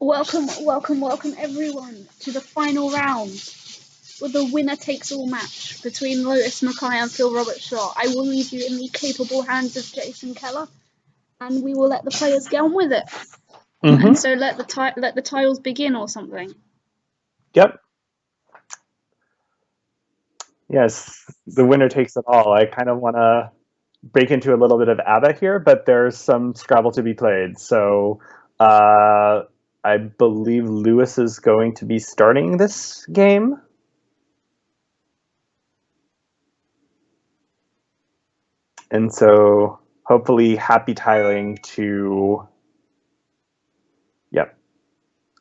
Welcome everyone to the final round with the winner takes all match between Lotus Mackay and Phil Robertshaw. I will leave you in the capable hands of Jason Keller, and we will let the players get on with it. And so let the tiles begin or something. Yep. Yes, the winner takes it all. I kind of want to break into a little bit of ABBA here, but there's some Scrabble to be played. So I believe Lewis is going to be starting this game. And so hopefully happy tiling to,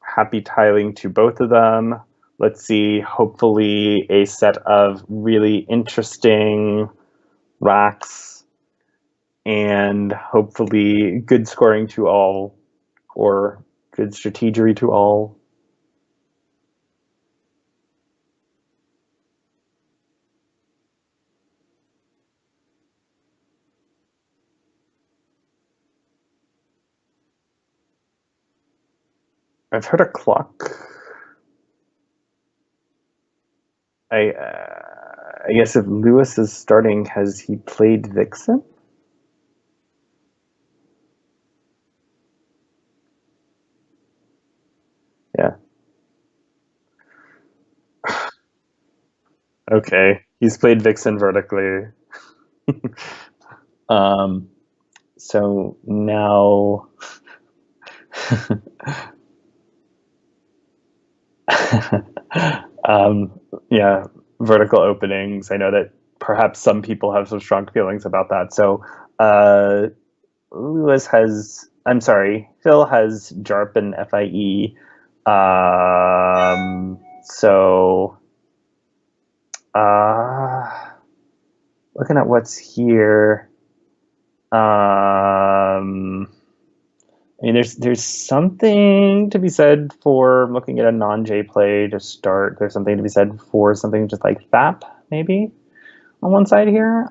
happy tiling to both of them. Let's see, hopefully a set of really interesting racks and hopefully good scoring to all or good strategery to all. I've heard a clock. I guess if Lewis is starting, has he played Vixen? Yeah. Okay, he's played Vixen vertically. So now yeah, vertical openings. I know that perhaps some people have some strong feelings about that. So Phil has JARP and FIE. So looking at what's here, I mean, there's something to be said for looking at a non-J play to start. There's something to be said for something just like FAP, maybe, on one side here.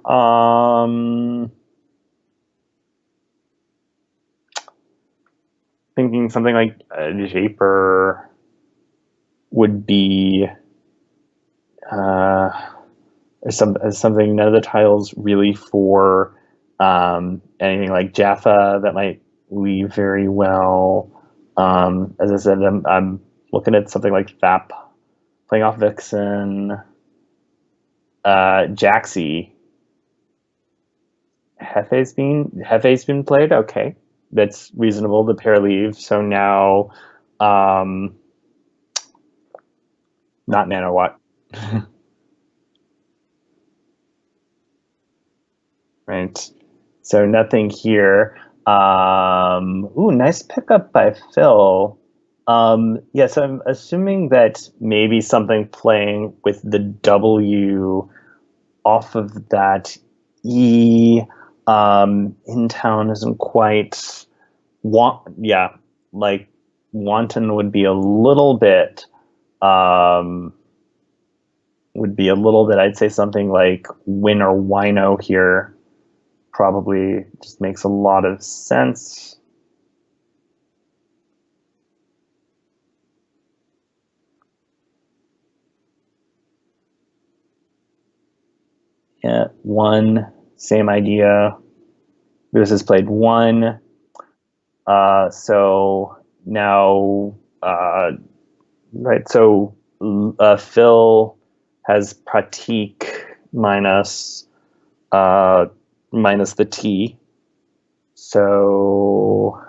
Thinking something like a Japer would be something. None of the tiles really for anything like Jaffa that might leave very well. As I said, I'm looking at something like FAP, playing off Vixen, Jaxi. Hefe's been played. Okay, that's reasonable. The pair leave. So now, not Nanowatt. Right. So nothing here. Ooh, nice pickup by Phil. Yes, I'm assuming that maybe something playing with the W off of that E in town isn't quite like wanton would be a little bit I'd say something like win or wino here probably just makes a lot of sense. Yeah, one, same idea. Lewis has played one. So now, right, so Phil has Pratik minus the T. So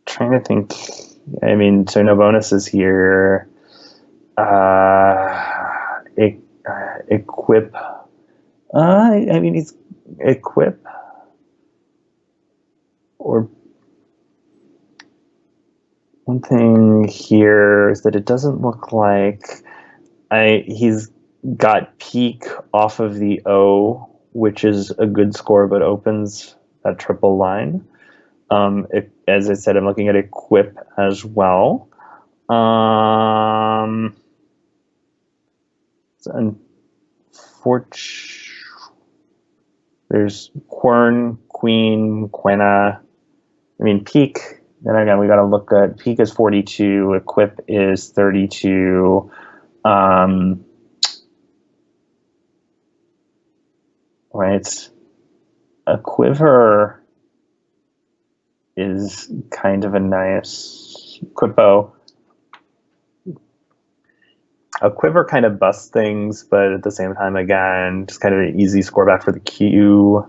trying to think. I mean, so no bonuses here. Equip. I mean, it's equip or one thing here is that it doesn't look like he's got peak off of the O, which is a good score, but opens that triple line. As I said, I'm looking at equip as well. there's quern, queen, quena. I mean, peak. Then again, we got to look at peak is 42, equip is 32. Right. A quiver is kind of a nice quippo. A quiver kind of busts things, but at the same time, again, just kind of an easy score back for the Q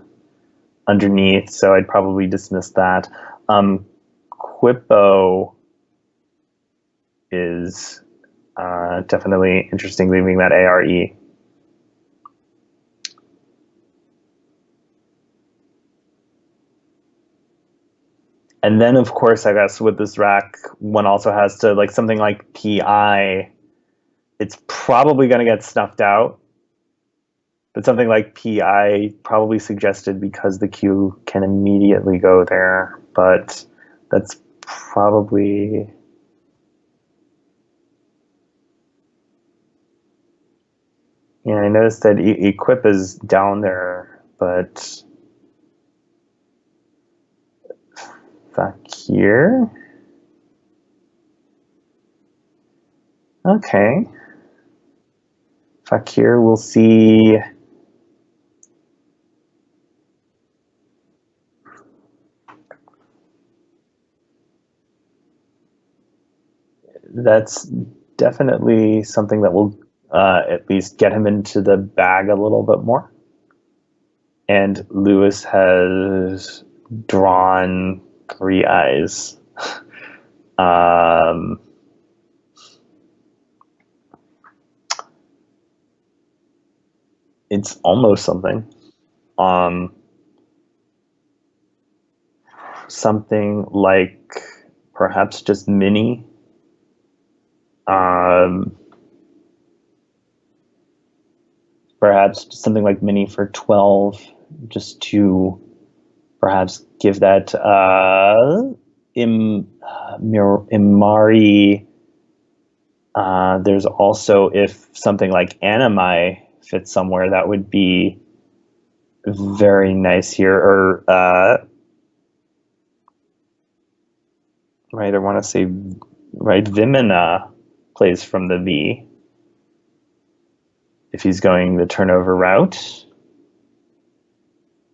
underneath. So I'd probably dismiss that. Quippo is definitely interesting, leaving that ARE. And then, of course, I guess with this rack, one also has to, like, something like PI, it's probably going to get snuffed out. But something like PI probably suggested because the Q can immediately go there. But that's probably... Yeah, I noticed that equip is down there, but... Fakir? Okay. Fakir, we'll see... That's definitely something that will at least get him into the bag a little bit more. And Lewis has drawn 3 eyes. It's almost something. Something like perhaps just mini. Perhaps something like mini for 12, just to perhaps give that Imari. There's also, if something like Animi fits somewhere, that would be very nice here. Or right, I want to say right, Vimina plays from the V if he's going the turnover route.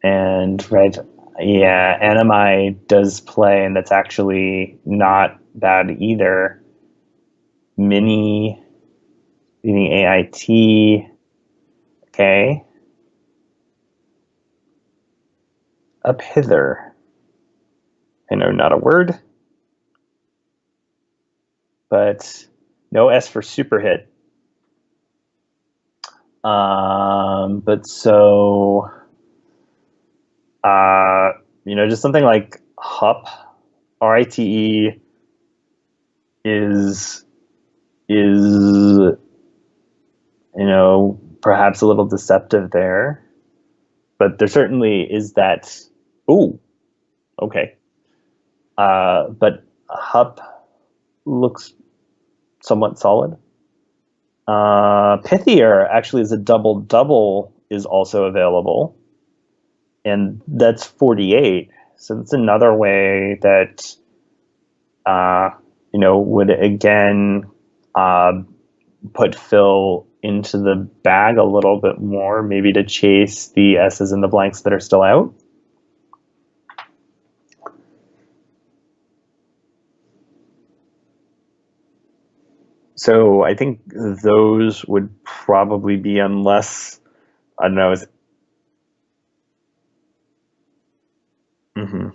And right, yeah, Animi does play, and that's actually not bad either. Mini, meaning AIT, okay. Up hither. I know not a word, but no S for super hit. But so, just something like HUP, RITE is perhaps a little deceptive there, but there certainly is that. Ooh, okay. But HUP looks somewhat solid. Pithier actually is a double is also available, and that's 48. So that's another way that would again put Phil into the bag a little bit more, maybe to chase the S's and the blanks that are still out. So I think those would probably be, unless, I don't know. Mm-hmm.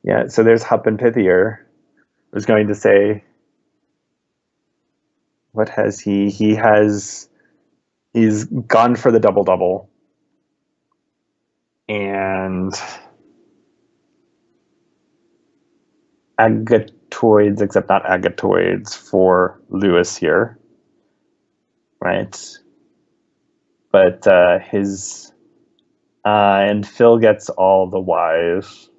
Yeah, so there's Hup and Pithier. I was going to say, what has he? He's gone for the double. And agatoids, except not agatoids, for Lewis here. Right? But his... and Phil gets all the Ys.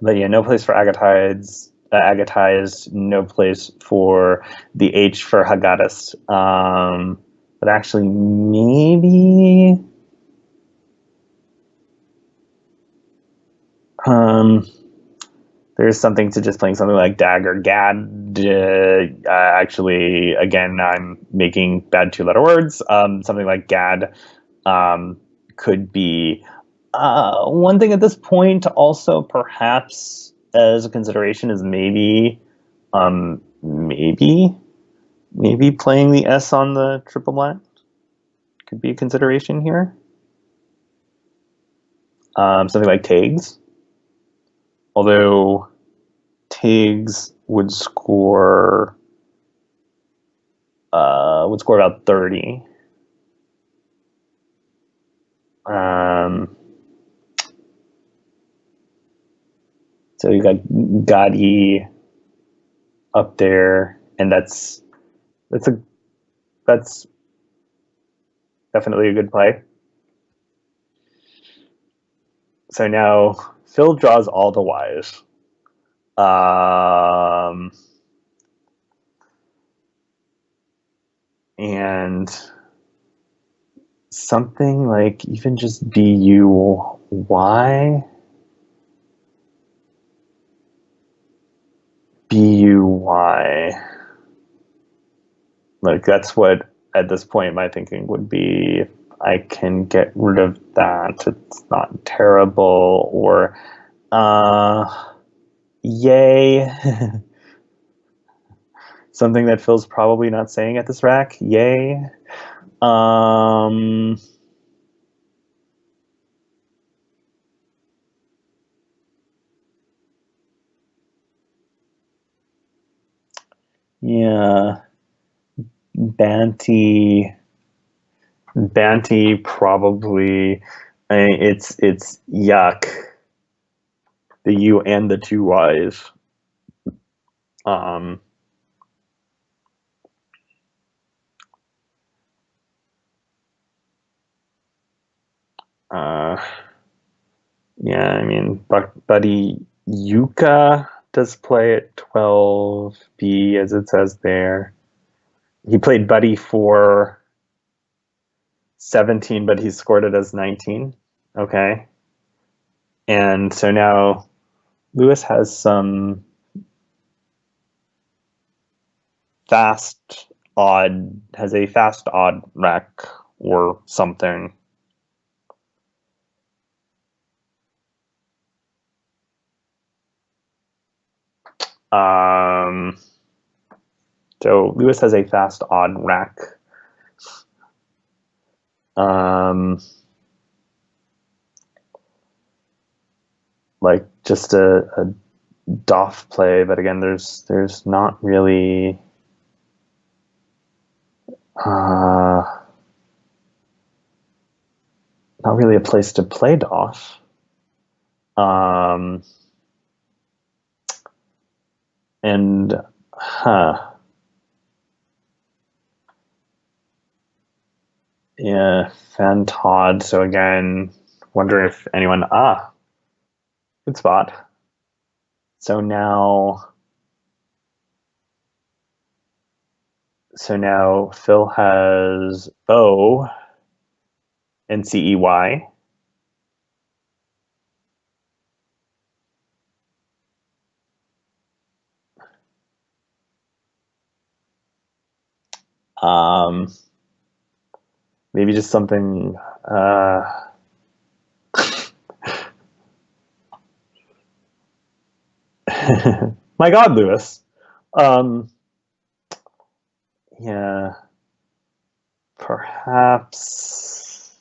But yeah, no place for agatides. Agatai is no place for the H for Haggadas. But actually, maybe. There's something to just playing something like Dagger Gad. Actually, again, I'm making bad two-letter words. Something like Gad could be one thing at this point. Also, perhaps as a consideration is maybe playing the S on the triple black could be a consideration here. Something like Tags. Although Tiggs would score about 30. So you got Gotti up there, and that's definitely a good play. So now Phil draws all the Ys. And something like even just BUY. Like that's what at this point my thinking would be. If I can get rid of that, it's not terrible. Or yay. Something that Phil's probably not saying at this rack. Yay. Yeah. Banty probably. It's yuck. The U and the two Y's. Yeah, I mean, Buddy Yuka does play at 12B, as it says there. He played Buddy for 17, but he scored it as 19. Okay. And so now Lewis has some fast odd rack or something. So Lewis has a fast odd rack. Like just a doff play, but again, there's not really a place to play doff. And yeah, Fan Todd. So again, wonder if anyone good spot. So now Phil has O and CEY. Maybe just something. My God, Lewis. Yeah. Perhaps.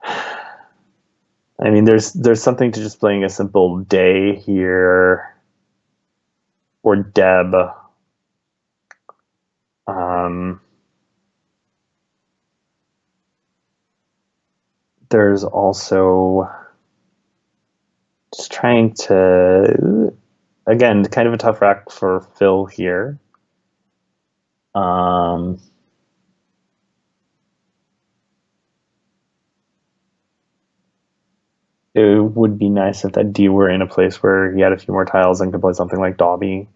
I mean, there's something to just playing a simple day here, or Deb. There's also just trying to, again, kind of a tough rack for Phil here. it would be nice if that D were in a place where he had a few more tiles and could play something like Dobby.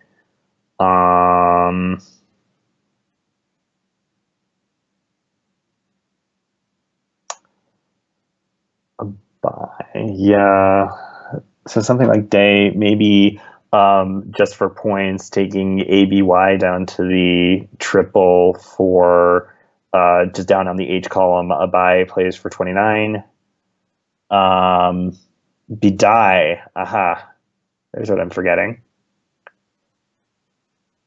Yeah. So something like Day, maybe just for points, taking ABY down to the triple for just down on the H column. Abai plays for 29. Bidai, aha. There's what I'm forgetting.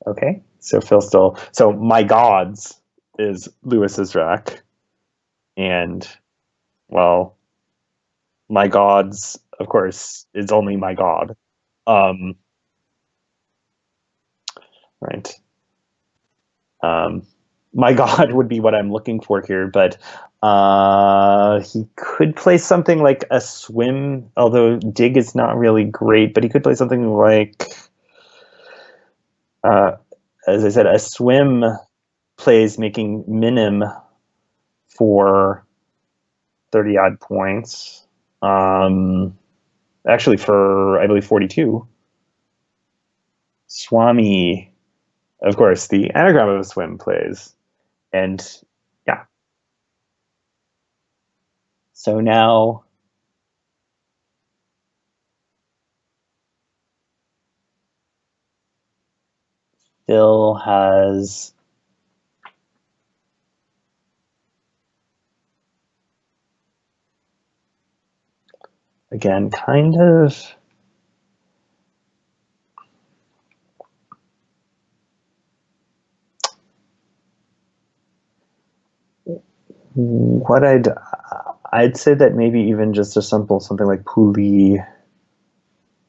Okay, so Phil still. So My Gods is Lewis's rack. And, well, My Gods, of course, is only My God. Right. My God would be what I'm looking for here, but he could play something like a swim, although Dig is not really great, but he could play something like, as I said, a swim plays making minim for 30 odd points. Actually, for I believe 42. Swami, of course, the anagram of a swim plays. And yeah. So now Phil has again kind of what I'd say that maybe even just a simple something like Puli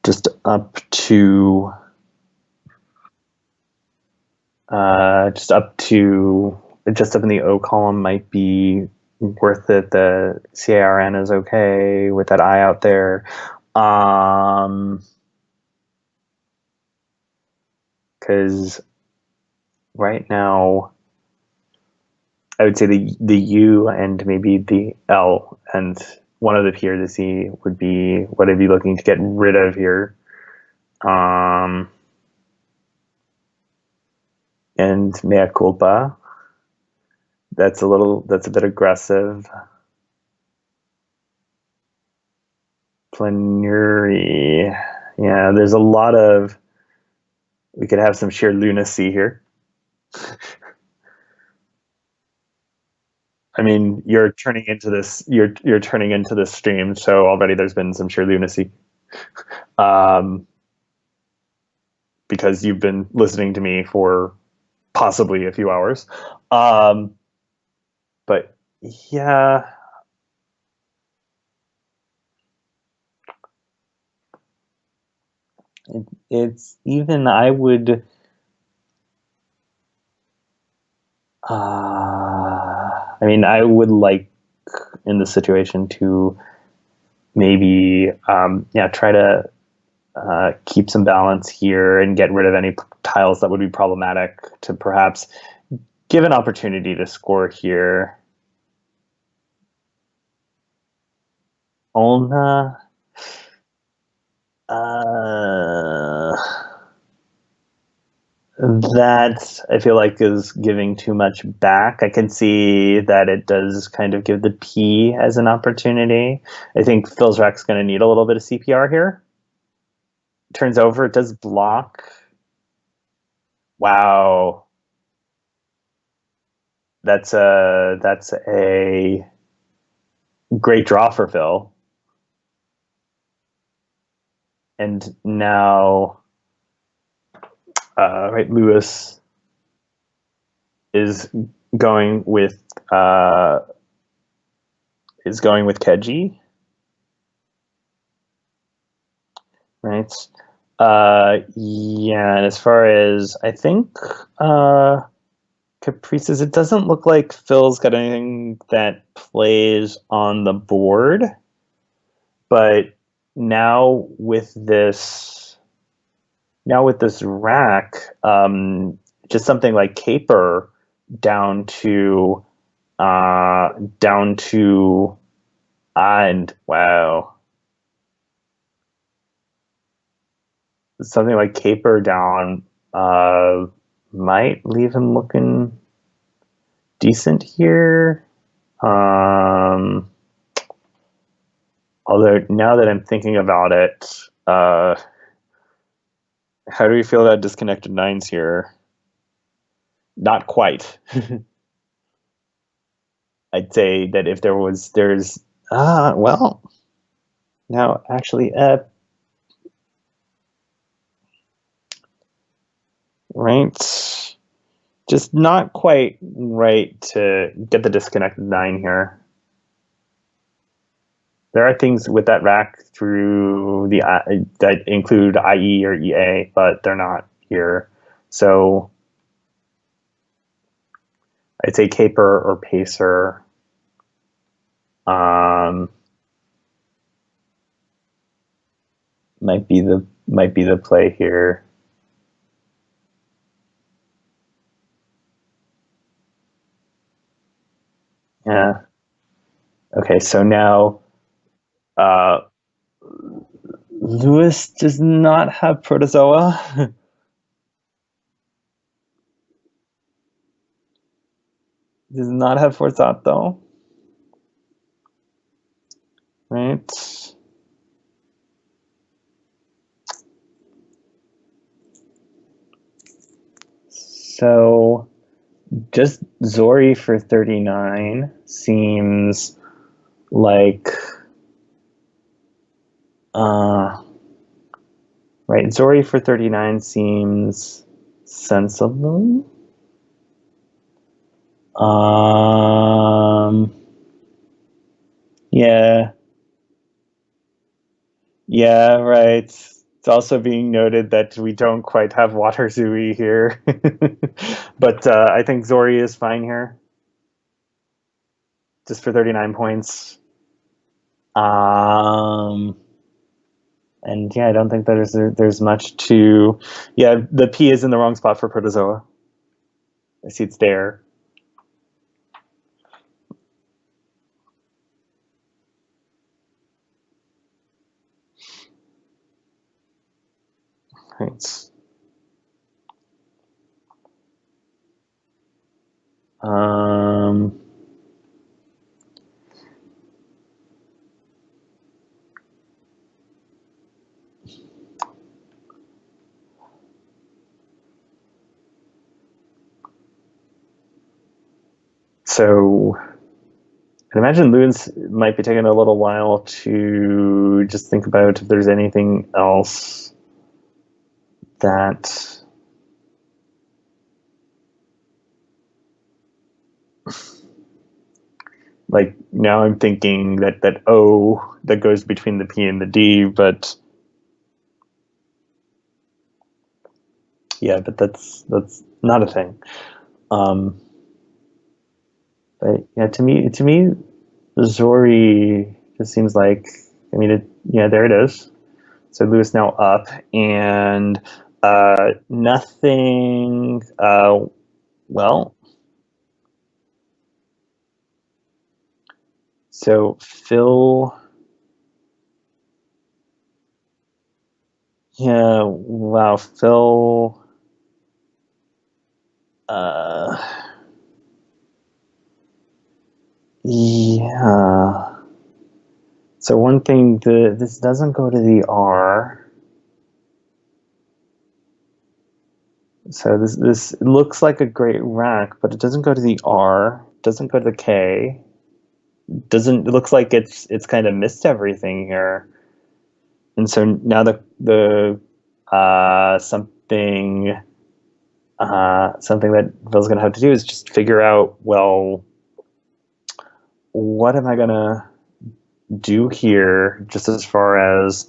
just up to just up in the O column might be worth it. The CARN is okay with that I out there. Because right now I would say the U and maybe the L and one of the P or the C would be what I'd be looking to get rid of here. And mea culpa. That's a bit aggressive. Plenary. Yeah, there's a lot of, we could have some sheer lunacy here. I mean, you're turning into this stream, so already there's been some sheer lunacy. Because you've been listening to me for possibly a few hours. But yeah. It's even, I would I mean, I would like in this situation to maybe try to keep some balance here and get rid of any tiles that would be problematic to perhaps give an opportunity to score here. Olna, that I feel like is giving too much back. I can see that it does kind of give the P as an opportunity. I think Phil's rack's going to need a little bit of CPR here. Turns over, it does block. Wow. That's a great draw for Phil. And now right, Lewis is going with Keji. Right. Yeah, and as far as I think Caprices, it doesn't look like Phil's got anything that plays on the board. But now with this rack, just something like Caper down to and wow. something like caper down might leave him looking decent here. Although now that I'm thinking about it, how do we feel about disconnected nines here? Not quite. I'd say that if there's well, now actually right, just not quite right to get the disconnected nine here. There are things with that rack through the that include IE or EA, but they're not here. So I'd say caper or pacer. Might be the play here. Yeah. Okay, so now Lewis does not have Protozoa. Does not have Forzato. Right. So just Zori for 39 seems like right, Zori for 39 seems sensible. Yeah. Yeah, right. It's also being noted that we don't quite have Water Zooey here. But I think Zori is fine here. Just for 39 points. And yeah, I don't think there's much to... Yeah, the P is in the wrong spot for Protozoa. I see it's there. Right. So I imagine Loons might be taking a little while to just think about if there's anything else that like now I'm thinking that O that goes between the P and the D, but yeah, but that's not a thing. But yeah, to me, Zori just seems like, I mean, yeah, there it is. So Lewis now up, and nothing. Well, so Phil. Yeah, wow, Phil. Yeah. So one thing, this doesn't go to the R. So this looks like a great rack, but it doesn't go to the R. Doesn't go to the K. It looks like it's kind of missed everything here. And so now the something that Phil's gonna have to do is just figure out, well, what am I gonna do here, just as far as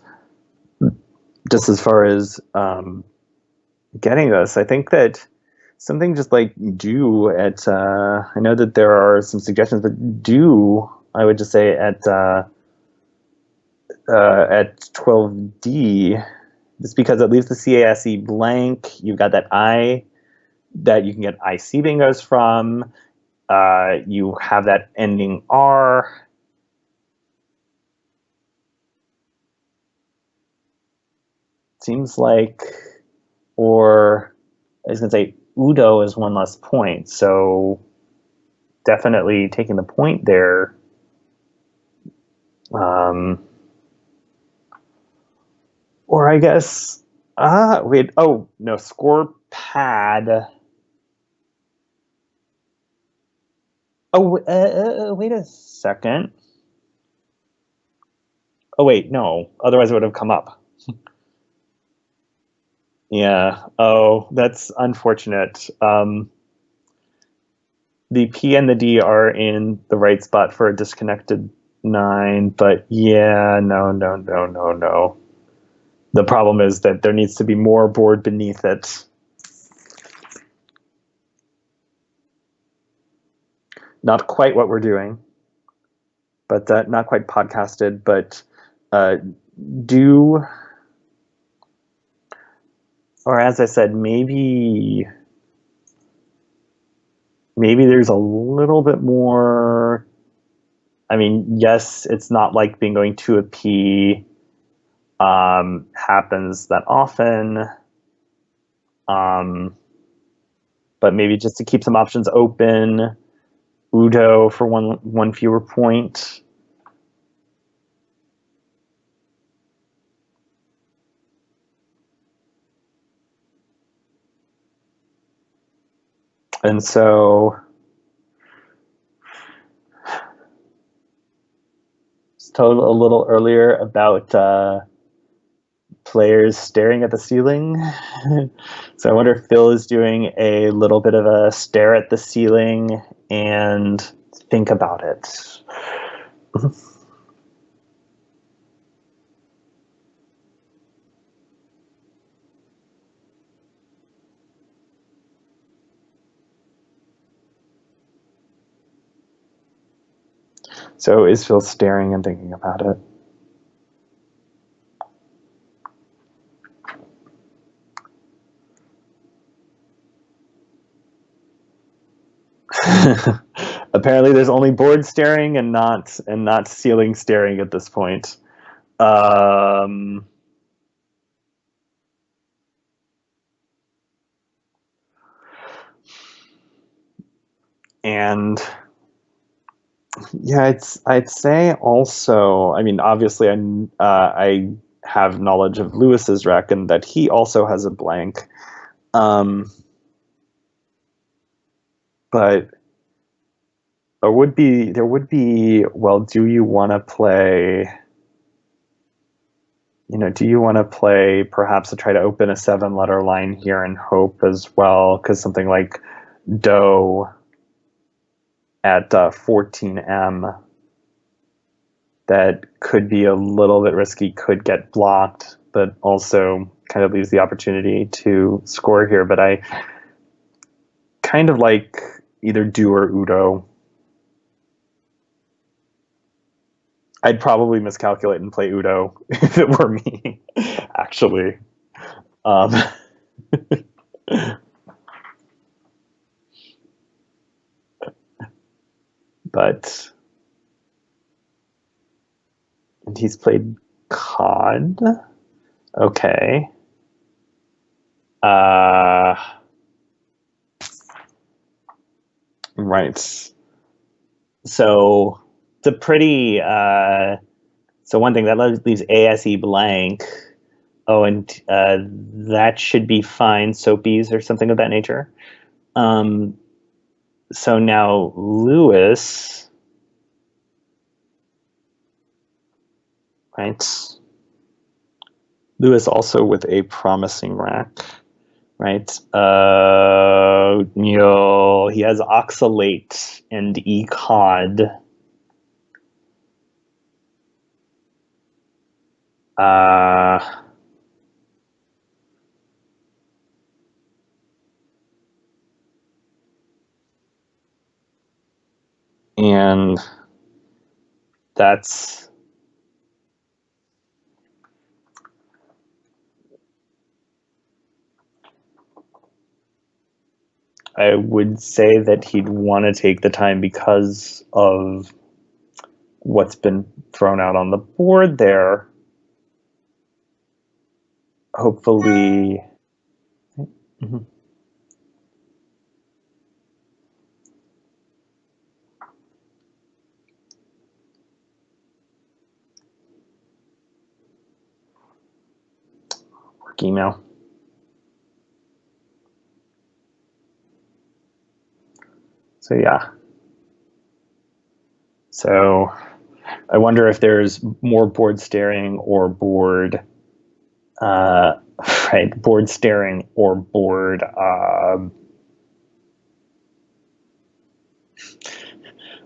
getting this. I think that something just like do at I know that there are some suggestions, but do, I would just say at 12D, just because it leaves the CASE blank. You've got that I that you can get IC bingos from. You have that ending R. seems like, or I was going to say Udo is one less point, so definitely taking the point there. Or I guess, wait, oh, no, score pad. Oh, wait a second. Oh, wait, no, otherwise it would have come up. Yeah, oh, that's unfortunate. The P and the D are in the right spot for a disconnected 9, but yeah, no. The problem is that there needs to be more board beneath it. Not quite what we're doing, but not quite podcasted, but or as I said, maybe there's a little bit more. I mean, yes, it's not like being going to a P happens that often. But maybe just to keep some options open, Udo for one fewer point. And so told a little earlier about players staring at the ceiling. So I wonder if Phil is doing a little bit of a stare at the ceiling and think about it. So is Phil staring and thinking about it? Apparently there's only board staring and not ceiling staring at this point. And yeah, I'd say also, I mean, obviously I have knowledge of Lewis's rec and that he also has a blank. But there would be, well, do you want to play perhaps to try to open a 7-letter line here and hope as well, because something like dough at 14M that could be a little bit risky, could get blocked, but also kind of leaves the opportunity to score here. But I kind of like either do or Udo. I'd probably miscalculate and play Udo if it were me, actually. But and he's played COD. Okay. Right. So it's a pretty so one thing that leaves ASE blank. Oh, and that should be fine, soapies or something of that nature. So now Lewis, right? Lewis also with a promising rack, right? He has Oxalate and Ecod. And that's I would say that he'd want to take the time because of what's been thrown out on the board there. hopefully. Work email. So yeah. So I wonder if there's more board staring or board, right? Board staring or board,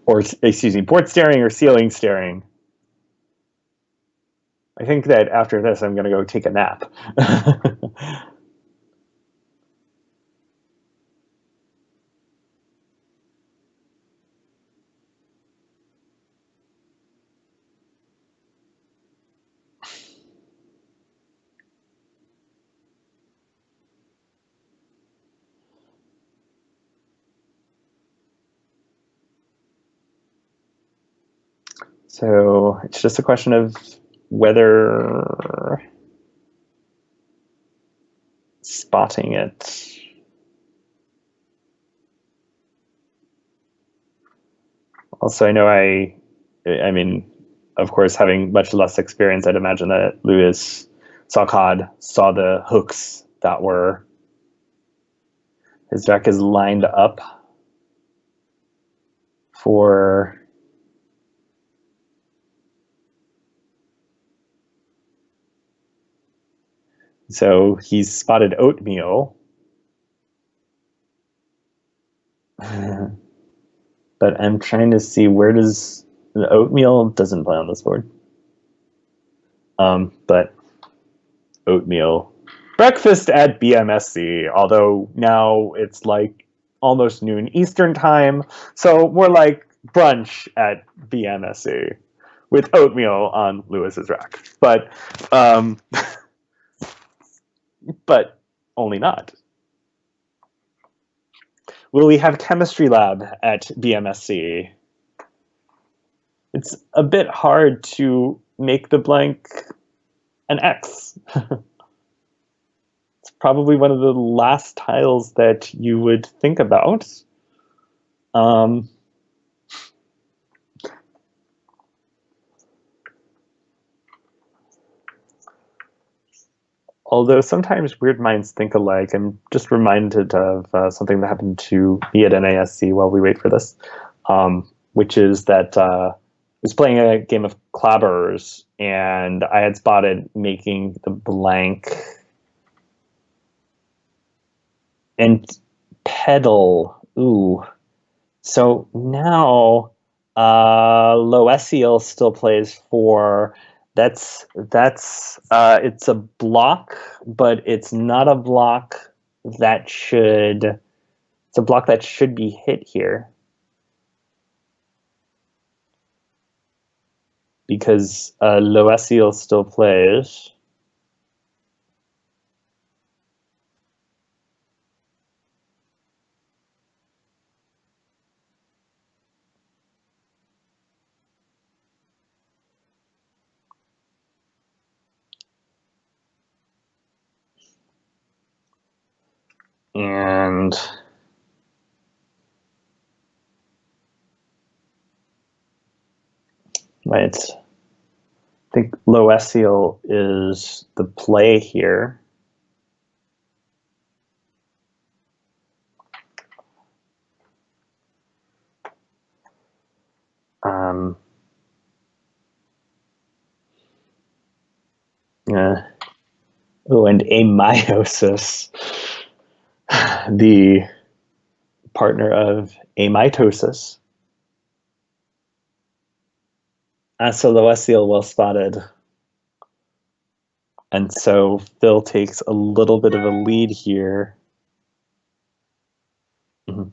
or excuse me, board staring or ceiling staring. I think that after this, I'm going to go take a nap. So it's just a question of whether spotting it. Also, I know I mean, of course, having much less experience, I'd imagine that Lewis saw COD, saw the hooks that were, his deck is lined up for, so he's spotted oatmeal. But I'm trying to see, where does the oatmeal doesn't play on this board. But oatmeal breakfast at BMSC, although now it's like almost noon Eastern time, so more like brunch at BMSC with oatmeal on Lewis's rack. But but only not. Will we have chemistry lab at BMSC? It's a bit hard to make the blank an X. It's probably one of the last tiles that you would think about. Although sometimes weird minds think alike. I'm just reminded of something that happened to me at NASC while we wait for this, which is that I was playing a game of clabbers, and I had spotted making the blank and pedal. Ooh. So now Loesiel still plays for, it's a block, but it's not a block that should, it's a block that should be hit here. Because Loesiel still plays. And right, I think Loesiel is the play here. Oh, and amitosis, the partner of amitosis. So Loesiel well spotted. And so Phil takes a little bit of a lead here. Mm-hmm.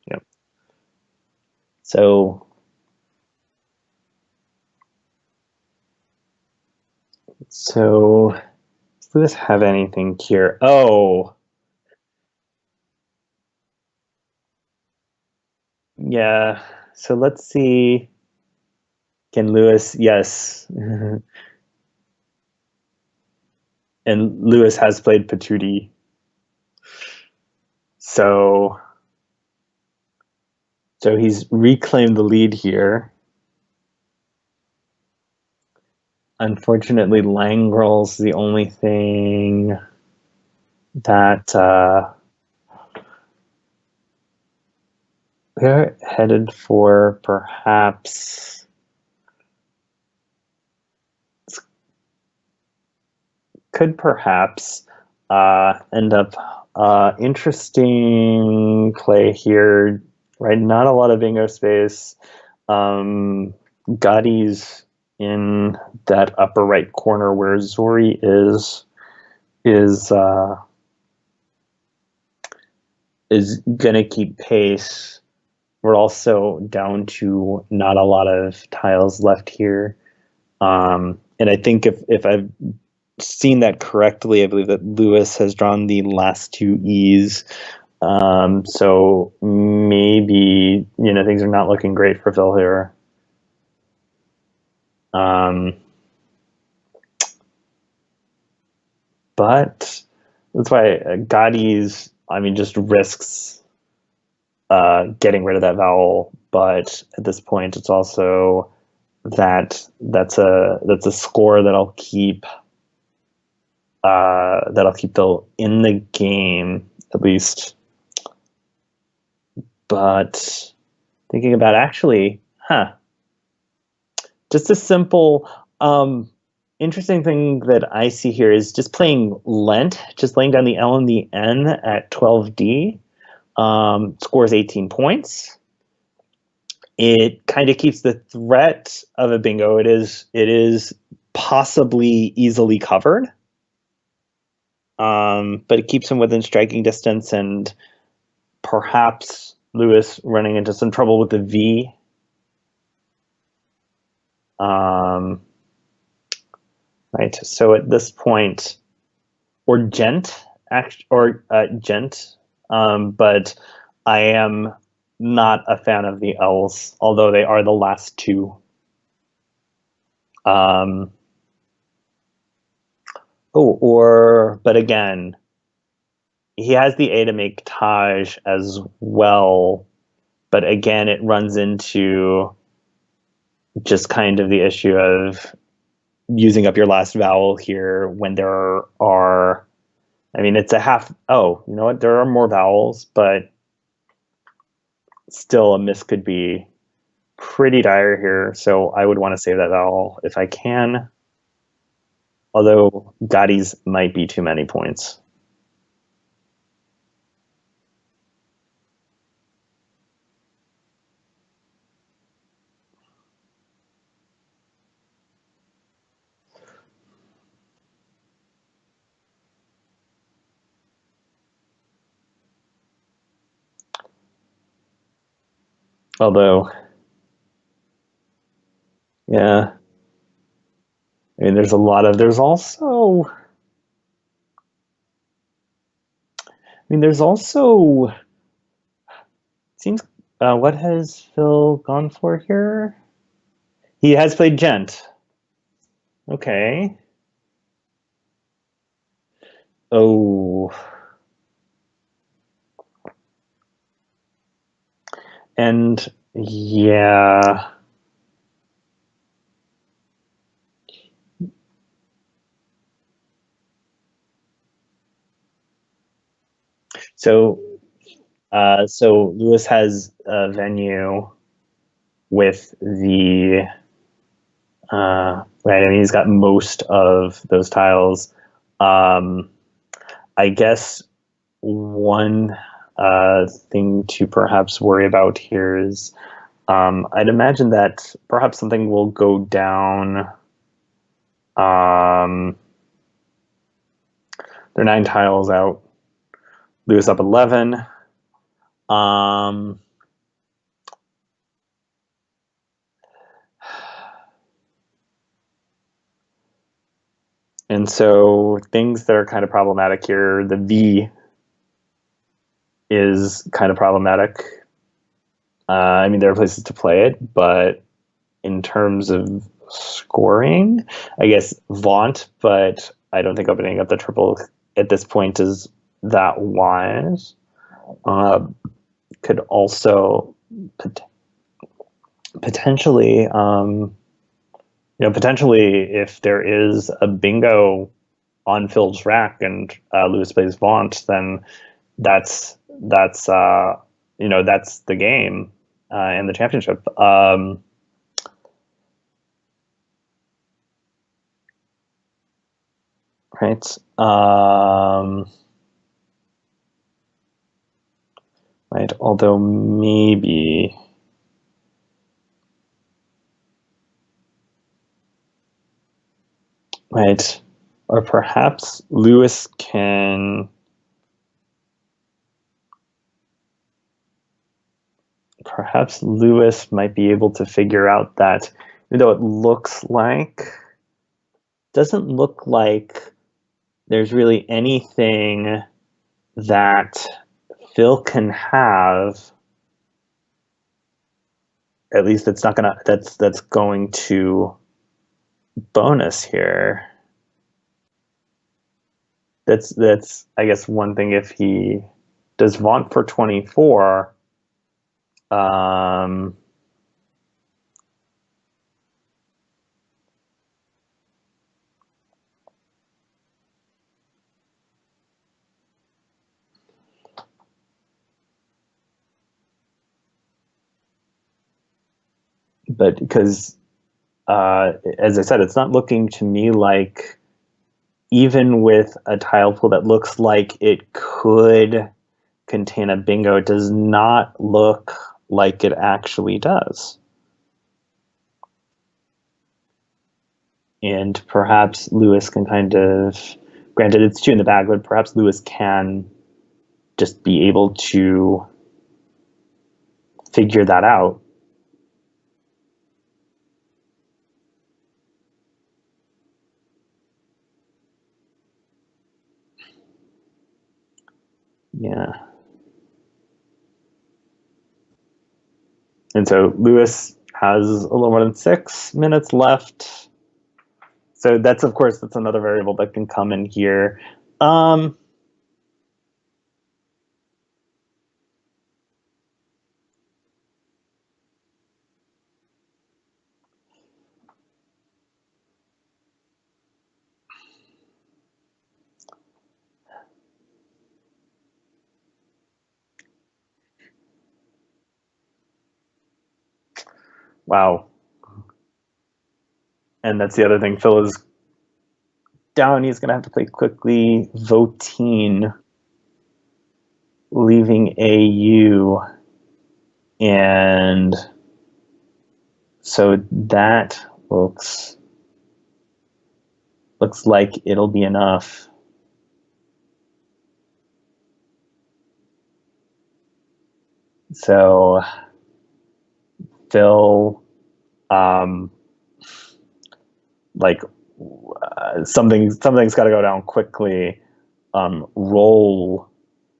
Yep. So does Lewis have anything here? Oh, Yeah. So let's see. Can Lewis? Yes. And Lewis has played PATOOTIE. So he's reclaimed the lead here. Unfortunately, Langrel's the only thing that we're headed for. Perhaps could perhaps end up interesting play here, right? Not a lot of bingo space. Gotti's in that upper right corner where Zori is gonna keep pace. We're also down to not a lot of tiles left here. And I think if I've seen that correctly, I believe that Lewis has drawn the last two E's. So maybe, things are not looking great for Phil here. But that's why Gotti's, just risks getting rid of that vowel. But at this point, it's also that's a score that'll keep Phil in the game, at least. But thinking about just a simple, interesting thing that I see here is just playing Lent, just laying down the L and the N at 12D, scores 18 points. It kind of keeps the threat of a bingo. It is possibly easily covered, but it keeps him within striking distance, and perhaps Lewis running into some trouble with the V. Right. So at this point, or gent, but I am not a fan of the L's, although they are the last two. But again, he has the A to make Taj as well, but again, it runs into just kind of the issue of using up your last vowel here when there are, it's a half, you know what, there are more vowels, but still a miss could be pretty dire here, so I would want to save that vowel if I can, although Gotti's might be too many points. Although, yeah, there's also, seems, what has Phil gone for here? He has played gent. Okay. Oh. And yeah. So Lewis has a venue with the right. He's got most of those tiles. I guess one thing to perhaps worry about here is I'd imagine that perhaps something will go down. There are 9 tiles out. Lewis up 11. And so things that are kind of problematic here, the V is kind of problematic. I mean, there are places to play it, but in terms of scoring, I guess Vaunt, but I don't think opening up the triple at this point is that wise. Could also potentially, potentially if there is a bingo on Phil's rack and Lewis plays Vaunt, then that's that's the game in the championship. Right. Right. Although maybe. Right. Or perhaps Lewis can. Perhaps Lewis might be able to figure out that, even though doesn't look like there's really anything that Phil can have, at least that's going to bonus here. That's I guess one thing. If he does Vaunt for 24, but because as I said, it's not looking to me like, even with a tile pool that looks like it could contain a bingo, it does not look like it actually does. And perhaps Lewis can kind of, granted it's 2 in the bag, but perhaps Lewis can just be able to figure that out. Yeah. And so Lewis has a little more than 6 minutes left. So that's another variable that can come in here. Wow. And that's the other thing. Phil is down. He's going to have to play quickly. Votine, leaving AU. And so that looks like it'll be enough. So Phil, something's got to go down quickly. Roll,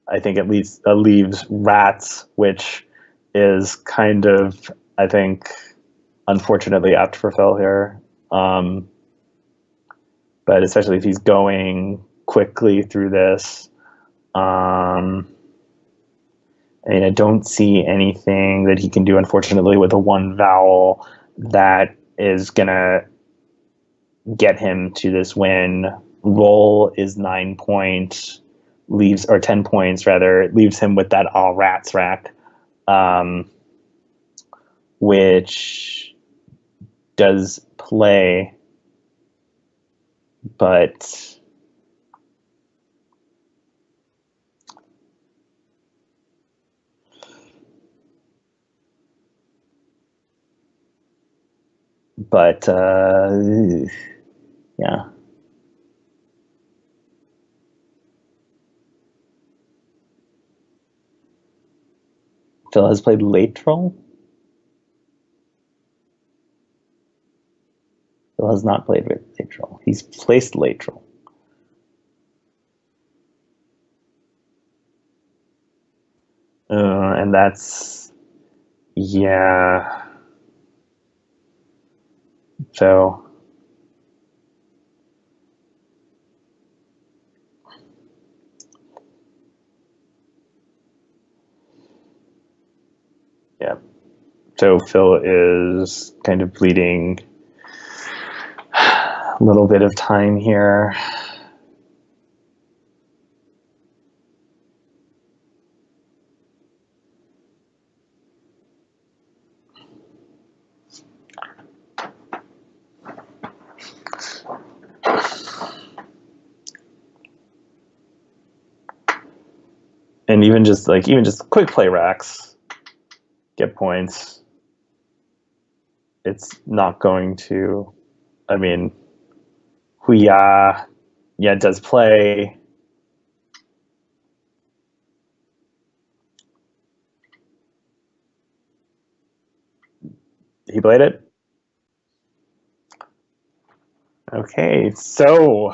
I think, at least leaves rats, which is kind of, I think, unfortunately apt for Phil here. But especially if he's going quickly through this. I don't see anything that he can do, unfortunately, with a 1 vowel that is going to get him to this win. Roll is 9 points, 10 points rather, leaves him with that all rats rack, which does play, but yeah. Phil has played lateral. Phil has not played with lateral. He's placed lateral. And that's Yeah. So. Yeah. So Phil is kind of bleeding a little bit of time here. And even just quick play racks get points. It's not going to. I mean, Huya, yeah, does play. He played it. Okay, so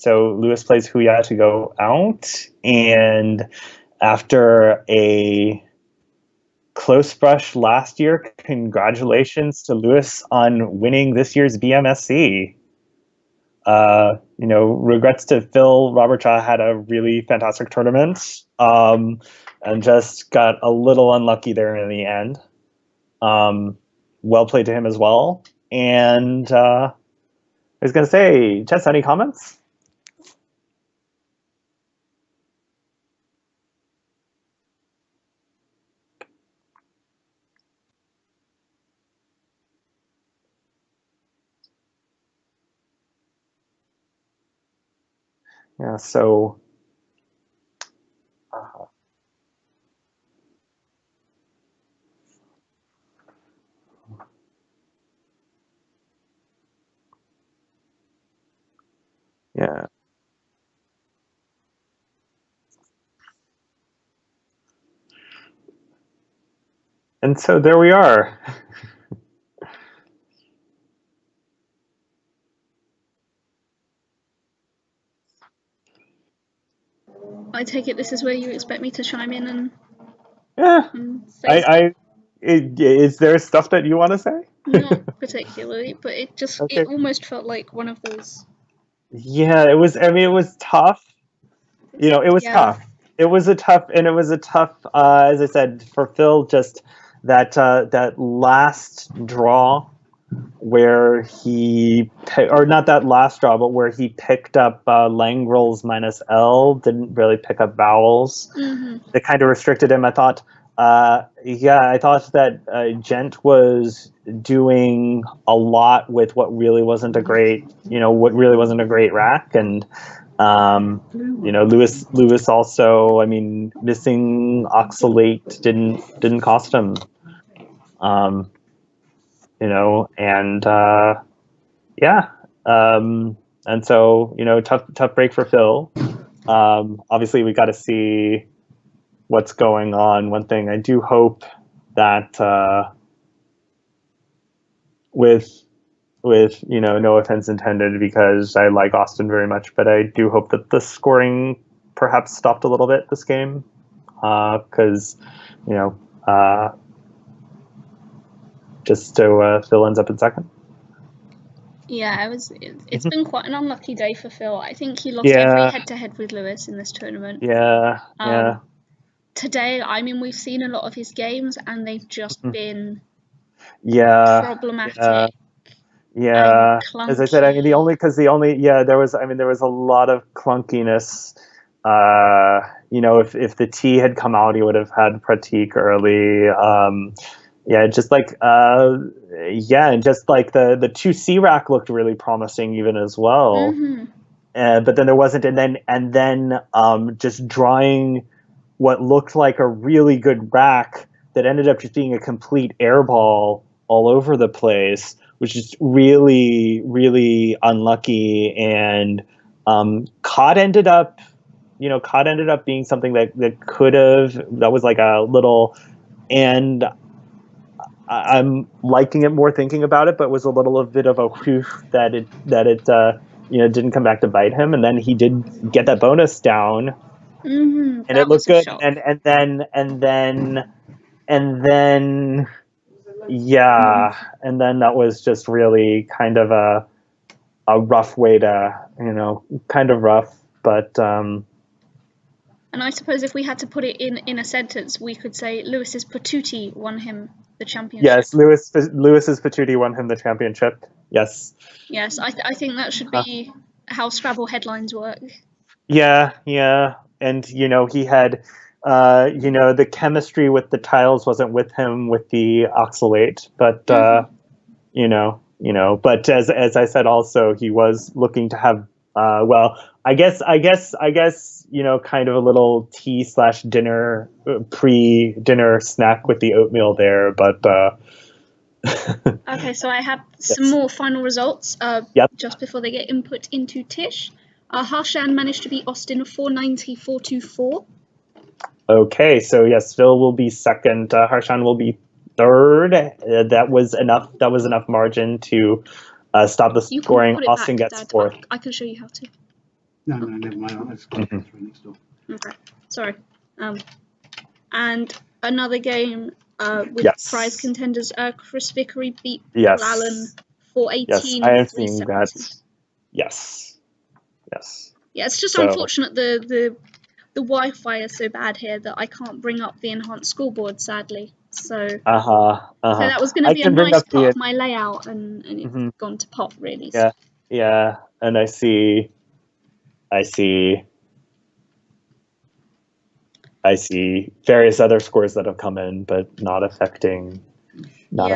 Lewis plays Huya to go out, and after a close brush last year, congratulations to Lewis on winning this year's BMSC. Regrets to Phil. Robertshaw had a really fantastic tournament, and just got a little unlucky there in the end. Well played to him as well. And I was going to say, Jess, any comments? Yeah, so yeah. And so there we are. I take it this is where you expect me to chime in and Yeah. say Is there stuff that you want to say? not particularly, but it Okay. almost felt like one of those. Yeah, it was. I mean, it was tough. It was tough. It was a tough, as I said, for Phil, just that last draw where or not that last draw, but where he picked up Langrel's -L, didn't really pick up vowels. Mm-hmm. That kind of restricted him. I thought, I thought that Gent was doing a lot with what really wasn't a great rack, and Lewis also. I mean, missing Oxalate didn't cost him. And and so tough break for Phil. Obviously, we got to see what's going on. One thing I do hope that with no offense intended, because I like Austin very much, but I do hope that the scoring perhaps stopped a little bit this game, because just so Phil ends up in second. Yeah, it's been quite an unlucky day for Phil. I think he lost every head-to-head with Lewis in this tournament. Yeah. Today, I mean, we've seen a lot of his games, and they've just been problematic. Yeah. As I said, I mean, there was a lot of clunkiness. If the T had come out, he would have had Pratik early. And just like the 2C rack looked really promising even as well. Mm-hmm. But then there wasn't, and then just drawing what looked like a really good rack that ended up just being a complete airball all over the place, which is really, really unlucky. And COD ended up being something that was like a little, and I'm liking it more thinking about it, but was a little bit of a whew that it didn't come back to bite him, and then he did get that bonus down. Mm-hmm. And it looked good, and and then and then that was just really kind of a rough way to, kind of rough, but And I suppose if we had to put it in a sentence, we could say Lewis's PATOOTIE won him the championship. Yes, Lewis's PATOOTIE won him the championship. Yes. Yes, I think that should be how Scrabble headlines work. Yeah, and he had, the chemistry with the tiles wasn't with him with the oxalate, but but as I said, also he was looking to have, I guess, kind of a little tea/dinner, pre-dinner snack with the oatmeal there, but. Okay, so I have some more final results. Just before they get input into Tish, Harshan managed to beat Austin 490-424. Okay, so yes, Phil will be second. Harshan will be third. That was enough. That was enough margin to stop the scoring. Austin gets fourth. I can show you how to. No, never mind. I've got it right next door. Okay, sorry. And another game with prize contenders. Chris Vickery beat Paul Allen 418. Yes, I have seen that. Yes. Yeah, it's just unfortunate the Wi-Fi is so bad here that I can't bring up the enhanced scoreboard, sadly. So so that was going to be a nice part of my layout, and it's gone to pot, really. Yeah, and I see various other scores that have come in, but not affecting. Not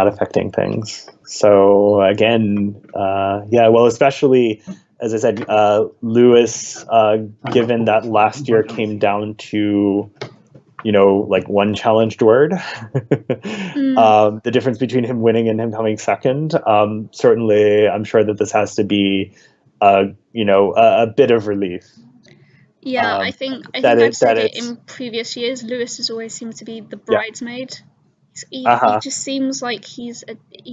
affecting things. So again, especially as I said, Lewis, given that last year came down to, like one challenged word, the difference between him winning and him coming second. Certainly, I'm sure that this has to be, a bit of relief. Yeah, I think I've said it in previous years. Lewis has always seemed to be the bridesmaid. He just seems like he's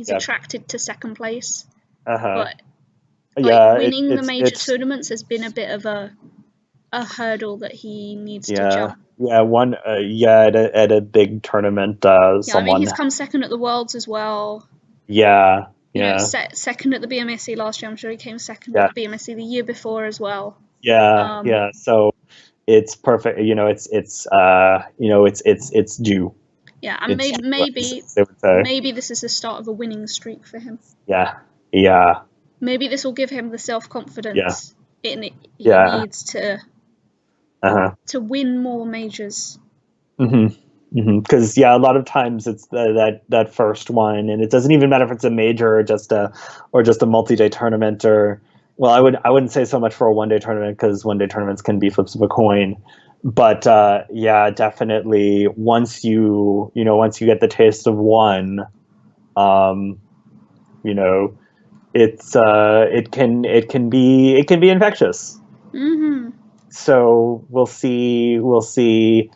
attracted to second place, but winning the major tournaments has been a bit of a hurdle that he needs to jump. At a big tournament. I mean, he's come second at the Worlds as well. Second at the BMSC last year. I'm sure he came second at the BMSC the year before as well. So it's perfect. It's due. Yeah, and maybe this is the start of a winning streak for him. Yeah. Maybe this will give him the self-confidence he needs to win more majors. Because a lot of times it's that first one, and it doesn't even matter if it's a major or just a multi-day tournament, or I wouldn't say so much for a one-day tournament, because one-day tournaments can be flips of a coin. But definitely once you get the taste of one, it can be infectious. So we'll see. Do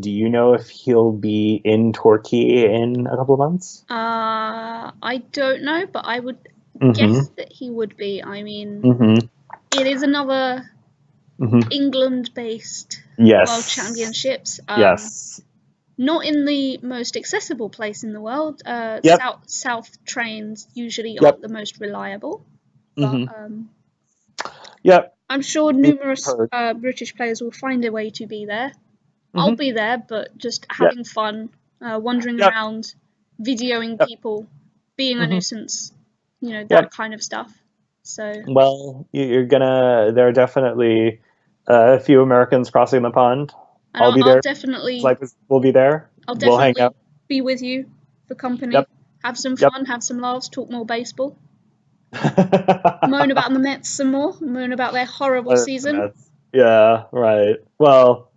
you know if he'll be in Turkey in a couple of months? I don't know, but I would guess that he would be. I mean, it is another England-based World Championships. Not in the most accessible place in the world. South trains usually aren't the most reliable. But, I'm sure numerous British players will find a way to be there. I'll be there, but just having fun, wandering around, videoing people, being a nuisance, that kind of stuff. So there are definitely a few Americans crossing the pond. I'll be there. We'll be there. I'll definitely be with you for company. Have some fun, have some laughs, talk more baseball. Moan about the Mets some more. Moan about their horrible season. Yeah, right. Well,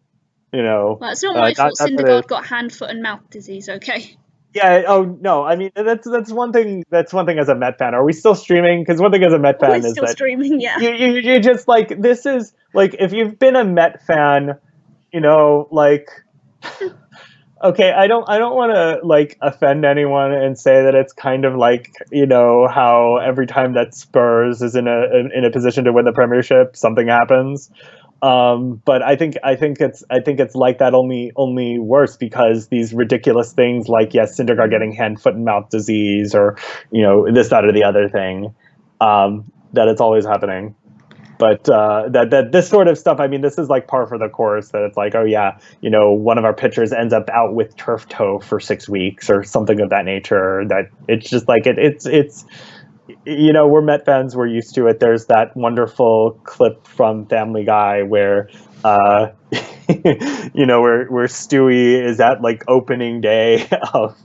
it's not my fault. Syndergaard got hand, foot, and mouth disease. Okay. Yeah. Oh no. I mean, that's one thing. That's one thing as a Met fan. Are we still streaming? Because one thing as a Met fan is that streaming. Yeah. You just this is if you've been a Met fan, okay, I don't want to offend anyone and say that it's kind of how every time that Spurs is in a position to win the Premiership, something happens. But I think it's like that only worse, because these ridiculous things like, yes, Syndergaard getting hand, foot, and mouth disease, or this, that, or the other thing, that it's always happening. But that this sort of stuff, I mean, this is like par for the course. That it's like, oh yeah, one of our pitchers ends up out with turf toe for 6 weeks or something of that nature. That it's just like it's we're Met fans, we're used to it. There's that wonderful clip from Family Guy where where Stewie is at like opening day of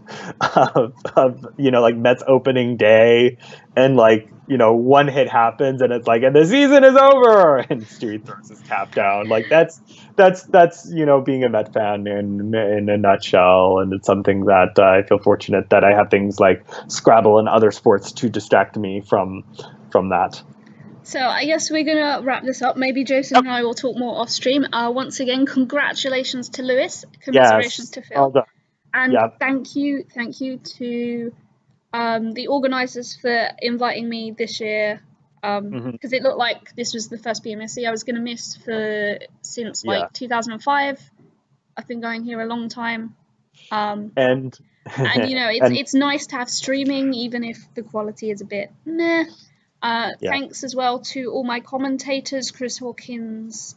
like Mets opening day, and like one hit happens and it's like, and the season is over, and Stewie throws his cap down. Like that's being a Met fan in a nutshell. And it's something that I feel fortunate that I have things like Scrabble and other sports to distract me from that. So I guess we're going to wrap this up. Maybe Jason and I will talk more off stream. Once again, congratulations to Lewis. Commiserations to Phil. Well done. And thank you to the organisers for inviting me this year. Because it looked like this was the first BMSC I was going to miss since 2005. I've been going here a long time. And it's nice to have streaming, even if the quality is a bit meh. Thanks as well to all my commentators, Chris Hawkins,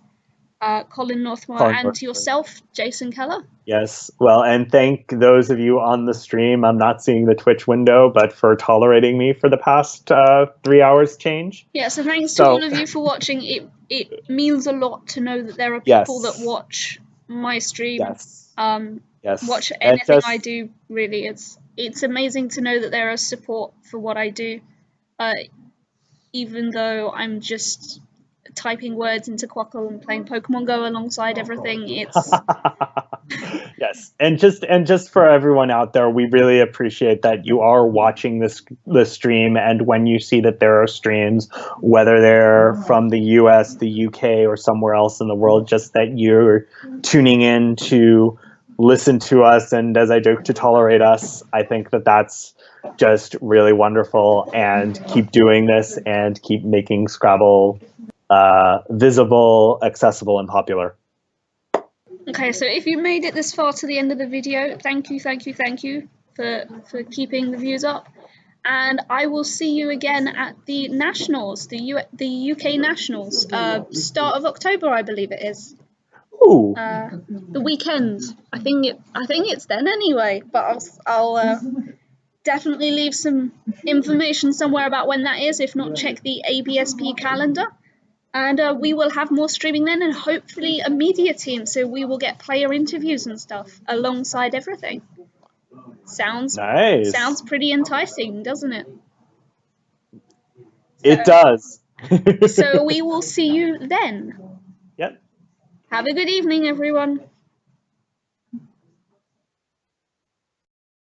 Colin Northmore, and to yourself, Jason Keller. Yes, well, and thank those of you on the stream. I'm not seeing the Twitch window, but for tolerating me for the past 3 hours change. Yeah, so thanks to all of you for watching. It means a lot to know that there are people that watch my stream. Watch anything I do, really. It's amazing to know that there is support for what I do. Even though I'm just typing words into Quackle and playing Pokemon Go alongside everything, it's yes, and just for everyone out there, we really appreciate that you are watching this stream, and when you see that there are streams, whether they're from the US, the UK, or somewhere else in the world, just that you're tuning in to listen to us, and as I joke, to tolerate us. I think that's just really wonderful, and keep doing this and keep making Scrabble visible, accessible, and popular. Okay, so if you made it this far to the end of the video, thank you for keeping the views up, and I will see you again at the Nationals, the UK Nationals, start of October, I believe it is. Ooh. The weekend. I think it's then anyway, but I'll definitely leave some information somewhere about when that is. If not, check the ABSP calendar. And we will have more streaming then, and hopefully a media team, so we will get player interviews and stuff alongside everything. Sounds nice. Sounds pretty enticing, doesn't it? It does. So we will see you then. Yep. Have a good evening, everyone.